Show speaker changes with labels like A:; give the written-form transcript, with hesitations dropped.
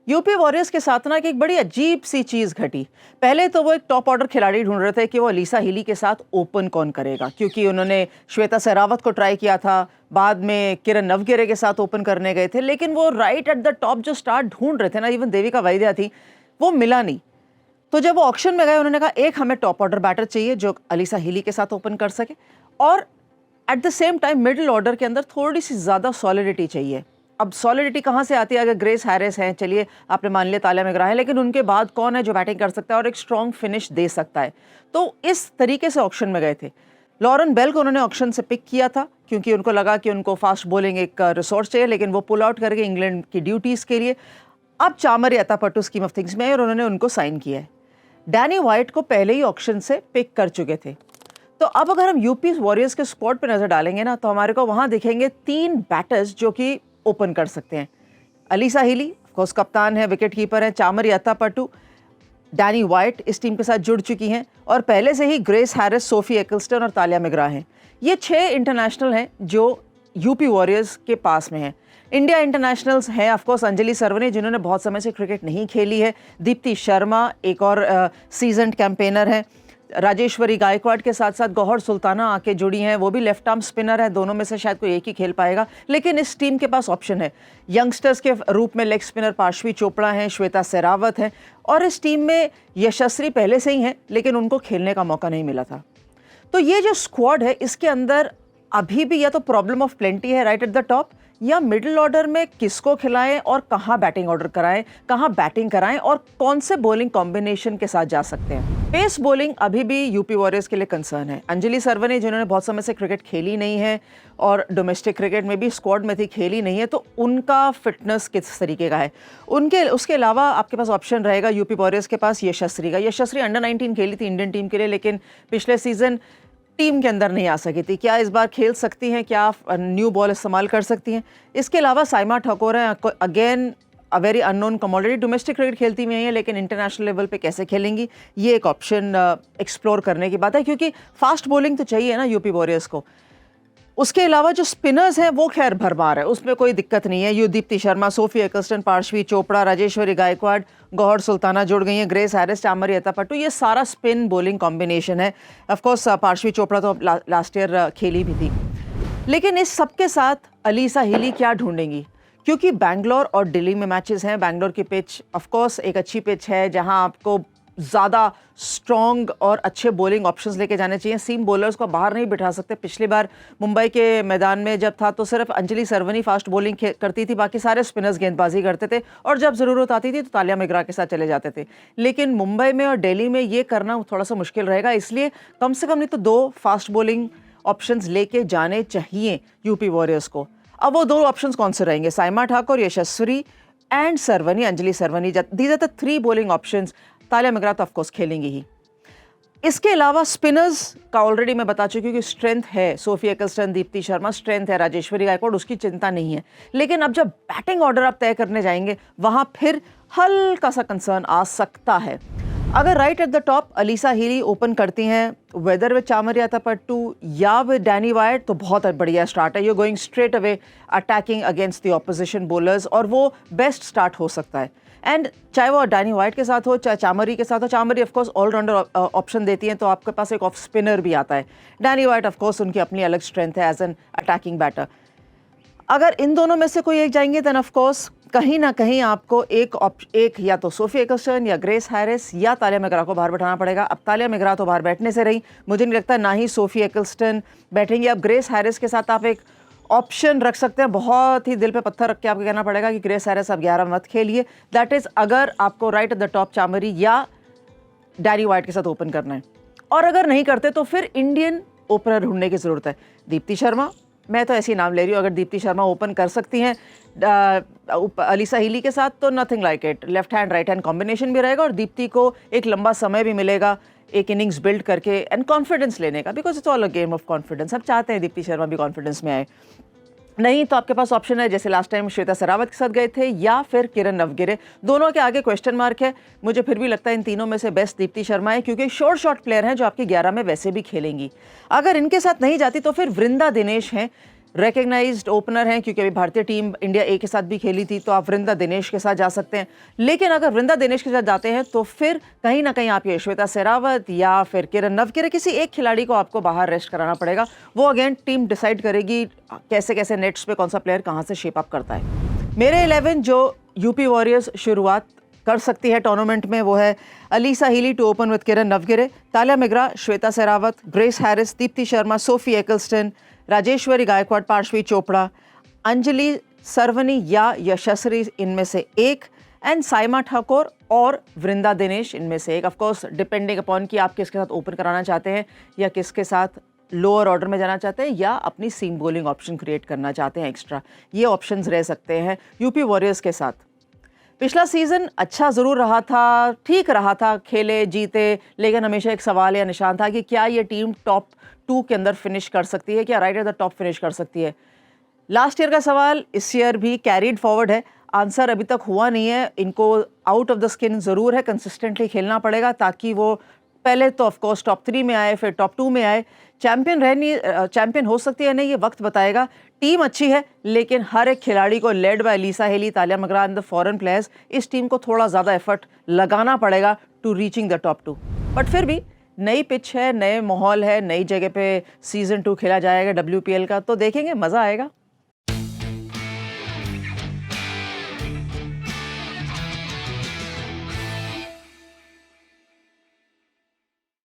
A: UP warriors के साथ ना एक बड़ी अजीब सी चीज घटी। पहले तो वो एक टॉप ऑर्डर खिलाड़ी ढूंढ रहे थे कि वो अलीसा हिली के साथ ओपन कौन करेगा, क्योंकि उन्होंने श्वेता सहरावत को ट्राई किया था, बाद में किरण नवगिरे के साथ ओपन करने गए थे, लेकिन वो राइट एट द टॉप जो स्टार्ट ढूंढ रहे थे ना, इवन देविका वैद्या थी, वो मिला नहीं। तो जब वो ऑक्शन में गए, उन्होंने कहा एक हमें टॉप ऑर्डर बैटर चाहिए जो अलीसा हिली के साथ ओपन कर सके, और at the same time middle order के अंदर थोड़ी सी ज़्यादा सॉलिडिटी चाहिए। अब सॉलिडिटी कहाँ से आती है? अगर ग्रेस हैरिस हैं, चलिए आपने मान लिया तालिया मिगरा है, लेकिन उनके बाद कौन है जो बैटिंग कर सकता है और एक स्ट्रॉन्ग फिनिश दे सकता है? तो इस तरीके से ऑक्शन में गए थे। लॉरेन बेल को उन्होंने ऑक्शन से पिक किया था क्योंकि उनको लगा कि उनको फास्ट बॉलिंग एक रिसोर्स चाहिए, लेकिन वो पुल आउट करके इंग्लैंड की ड्यूटीज़ के लिए अब चामर यतापट्टू स्कीम ऑफ थिंग्स में है और उन्होंने उनको साइन किया है। डैनी वाइट को पहले ही ऑक्शन से पिक कर चुके थे। तो अब अगर हम यूपी वॉरियर्स के स्क्वाड पे नजर डालेंगे ना, तो हमारे को वहां दिखेंगे 3 बैटर्स जो कि ओपन कर सकते हैं। अलीसा हिली ऑफकोर्स कप्तान है, विकेट कीपर है, चामर यतापट्टू, डैनी वाइट इस टीम के साथ जुड़ चुकी हैं, और पहले से ही ग्रेस हैरिस, सोफी एकिल्स्टन और तालिया मिगरा हैं। ये 6 इंटरनेशनल हैं जो यूपी वॉरियर्स के पास में हैं। इंडिया इंटरनेशनल्स हैं ऑफकोर्स अंजलि सरवने, जिन्होंने बहुत समय से क्रिकेट नहीं खेली है, दीप्ति शर्मा एक और सीजन्ड कैंपेनर हैं, राजेश्वरी गायकवाड़ के साथ साथ गौहर सुल्ताना आके जुड़ी हैं, वो भी लेफ्ट आर्म स्पिनर है। दोनों में से शायद कोई एक ही खेल पाएगा, लेकिन इस टीम के पास ऑप्शन है। यंगस्टर्स के रूप में लेग स्पिनर पार्श्वी चोपड़ा हैं, श्वेता सहरावत हैं, और इस टीम में यशस्वी पहले से ही हैं, लेकिन उनको खेलने का मौका नहीं मिला था। तो ये जो स्क्वाड है, इसके अंदर अभी भी या तो प्रॉब्लम ऑफ प्लेंटी है राइट एट द टॉप, या मिडिल ऑर्डर में किसको खिलाएं और कहां बैटिंग ऑर्डर कराएं, कहां बैटिंग कराएं और कौन से बॉलिंग कॉम्बिनेशन के साथ जा सकते हैं। पेस बॉलिंग अभी भी यूपी वॉरियर्स के लिए कंसर्न है। अंजलि सरवने, जिन्होंने बहुत समय से क्रिकेट खेली नहीं है और डोमेस्टिक क्रिकेट में भी स्क्वाड में थी, खेली नहीं है, तो उनका फिटनेस किस तरीके का है? उसके अलावा आपके पास ऑप्शन रहेगा यूपी वॉरियर्स के पास यशस्वी का। यशस्वी अंडर 19 खेली थी इंडियन टीम के लिए, लेकिन पिछले सीजन टीम के अंदर नहीं आ सकी थी। क्या इस बार खेल सकती हैं? क्या न्यू बॉल इस्तेमाल कर सकती हैं? इसके अलावा साइमा ठाकुर हैं, again a very unknown commodity, domestic cricket खेलती हुई हैं, लेकिन इंटरनेशनल लेवल पे कैसे खेलेंगी, ये एक ऑप्शन एक्सप्लोर करने की बात है, क्योंकि फास्ट बॉलिंग तो चाहिए ना यूपी वॉरियर्स को। उसके अलावा जो स्पिनर्स हैं वो खैर भरमार है, उसमें कोई दिक्कत नहीं है। यू दीप्ति शर्मा, सोफी एकिल्स्टन, पार्श्वी चोपड़ा, राजेश्वरी गायकवाड़, गौहर सुल्ताना जुड़ गई हैं, ग्रेस हैरिस, चामर यतापट्टू, ये सारा स्पिन बॉलिंग कॉम्बिनेशन है। ऑफकोर्स पार्श्वी चोपड़ा तो लास्ट ईयर खेली भी थी। लेकिन इस सबके साथ अलीसा हिली क्या ढूंढेंगी? क्योंकि बैंगलोर और दिल्ली में मैचेस हैं। बैंगलोर की पिच ऑफकोर्स एक अच्छी पिच है, जहां आपको ज़्यादा स्ट्रॉन्ग और अच्छे बॉलिंग ऑप्शंस लेके जाने चाहिए। सीम बॉलर्स को बाहर नहीं बिठा सकते। पिछली बार मुंबई के मैदान में जब था, तो सिर्फ अंजलि सरवनी फास्ट बॉलिंग करती थी, बाकी सारे स्पिनर्स गेंदबाजी करते थे, और जब ज़रूरत आती थी तो तालिया मिगरा के साथ चले जाते थे। लेकिन मुंबई में और दिल्ली में ये करना थोड़ा सा मुश्किल रहेगा, इसलिए कम से कम नहीं तो 2 फास्ट बॉलिंग ऑप्शंस लेके जाने चाहिए यूपी वॉरियर्स को। अब वो 2 ऑप्शंस कौन से रहेंगे? Saima Thakur, Yashasvi and Sarvani, Anjali Sarvani, these are the 3 bowling options. Tahlia McGrath तो ऑफकोर्स खेलेंगी ही। इसके अलावा स्पिनर्स का ऑलरेडी मैं बता चुकी हूँ कि स्ट्रेंथ है, सोफी एकिल्स्टन, दीप्ति शर्मा, स्ट्रेंथ है, राजेश्वरी गायकवाड़, उसकी चिंता नहीं है। लेकिन अब जब बैटिंग ऑर्डर आप तय करने जाएंगे, वहां फिर हल्का सा कंसर्न आ सकता है। अगर right at the top Alyssa Healy open करती हैं, वेदर विद चामर यतापट्टू या विद डैनी वाइट, तो बहुत बढ़िया स्टार्ट है। You going straight away attacking against the opposition bowlers, और वो बेस्ट स्टार्ट हो सकता है। एंड चाहे वो डैनी वाइट के साथ हो, चाहे चामरी के साथ हो, चामरी ऑफकोर्स ऑलराउंडर ऑप्शन देती हैं, तो आपके पास एक ऑफ स्पिनर भी आता है। डैनी वाइट ऑफकोर्स उनकी अपनी अलग स्ट्रेंथ है एज एन अटैकिंग बैटर। अगर इन दोनों में से कोई एक जाएंगे, देन ऑफकोर्स कहीं ना कहीं आपको एक या तो सोफी एकिल्स्टन या ग्रेस हैरिस या तालिया मिगरा को बाहर बैठाना पड़ेगा। अब तालिया मिगरा तो बाहर बैठने से रही, मुझे नहीं लगता ना ही सोफी एकिल्स्टन बैठेंगे। अब ग्रेस हैरिस के साथ आप एक ऑप्शन रख सकते हैं, बहुत ही दिल पे पत्थर रख के आपको कहना पड़ेगा कि ग्रेस हैरिस अब 11 मत खेलिए। दैट इज अगर आपको right at the top Chamari या डैनी वाइट के साथ ओपन करना है, और अगर नहीं करते तो फिर इंडियन ओपनर ढूंढने की जरूरत है। दीप्ति शर्मा, मैं तो ऐसी नाम ले रही हूँ, अगर दीप्ति शर्मा ओपन कर सकती हैं अलीसा हिली के साथ, तो nothing like it. Left hand right hand combination भी रहेगा, और दीप्ति को एक लंबा समय भी मिलेगा एक इनिंग्स बिल्ड करके एंड कॉन्फिडेंस लेने का, because it's all a game of confidence. हम चाहते हैं दीप्ति शर्मा भी कॉन्फिडेंस में आए। नहीं तो आपके पास ऑप्शन है, जैसे लास्ट टाइम श्वेता सहरावत के साथ गए थे, या फिर किरण नवगिरे। दोनों के आगे क्वेश्चन मार्क है। मुझे फिर भी लगता है इन तीनों में से बेस्ट दीप्ति शर्मा है, क्योंकि शॉर्ट प्लेयर हैं जो आपकी 11 में वैसे भी खेलेंगी। अगर इनके साथ नहीं जाती तो फिर वृंदा दिनेश हैं, रिकग्नाइज्ड ओपनर हैं, क्योंकि अभी भारतीय टीम इंडिया ए के साथ भी खेली थी, तो आप वृंदा दिनेश के साथ जा सकते हैं। लेकिन अगर वृंदा दिनेश के साथ जाते हैं तो फिर कहीं ना कहीं आप ये श्वेता सहरावत या फिर किरण नवगिरे, किसी एक खिलाड़ी को आपको बाहर रेस्ट कराना पड़ेगा। वो अगेन टीम डिसाइड करेगी कैसे कैसे नेट्स पे कौन सा प्लेयर कहाँ से शेप अप करता है। मेरे 11 जो यूपी वॉरियर्स शुरुआत कर सकती है टूर्नामेंट में, वो है Alyssa Healy to open with Kiran Navgire, Tahlia McGrath, Shweta Sehrawat, Grace Harris, Deepti Sharma, Sophie Ecclestone, Rajeshwari Gayakwad, Parshavi Chopra, Anjali Sarvani या यशस्वी इनमें से एक, एंड साइमा ठाकुर और वृंदा दिनेश इनमें से एक। ऑफकोर्स डिपेंडिंग अपॉन कि आप किसके साथ ओपन कराना चाहते हैं या किसके साथ लोअर ऑर्डर में जाना चाहते हैं या अपनी सीम बॉलिंग ऑप्शन क्रिएट करना चाहते हैं एक्स्ट्रा, ये ऑप्शंस रह सकते हैं यूपी वॉरियर्स के साथ। पिछला सीज़न अच्छा ज़रूर रहा था, ठीक रहा था, खेले जीते, लेकिन हमेशा एक सवाल या निशान था कि क्या ये टीम टॉप 2 के अंदर फिनिश कर सकती है, क्या right at the top finish कर सकती है। लास्ट ईयर का सवाल इस ईयर भी कैरीड फॉरवर्ड है, आंसर अभी तक हुआ नहीं है। इनको आउट ऑफ द स्किन ज़रूर है, कंसिस्टेंटली खेलना पड़ेगा ताकि वो पहले तो ऑफकोर्स टॉप 3 में आए, फिर टॉप 2 में आए। चैंपियन हो सकती है नहीं, ये वक्त बताएगा। टीम अच्छी है, लेकिन हर एक खिलाड़ी को led by Alyssa Healy, Tahlia McGrath and the foreign players, इस टीम को थोड़ा ज़्यादा एफर्ट लगाना पड़ेगा to reaching the top 2। But फिर भी नई पिच है, नए माहौल है, नई जगह पे सीज़न 2 खेला जाएगा WPL का, तो देखेंगे, मज़ा आएगा।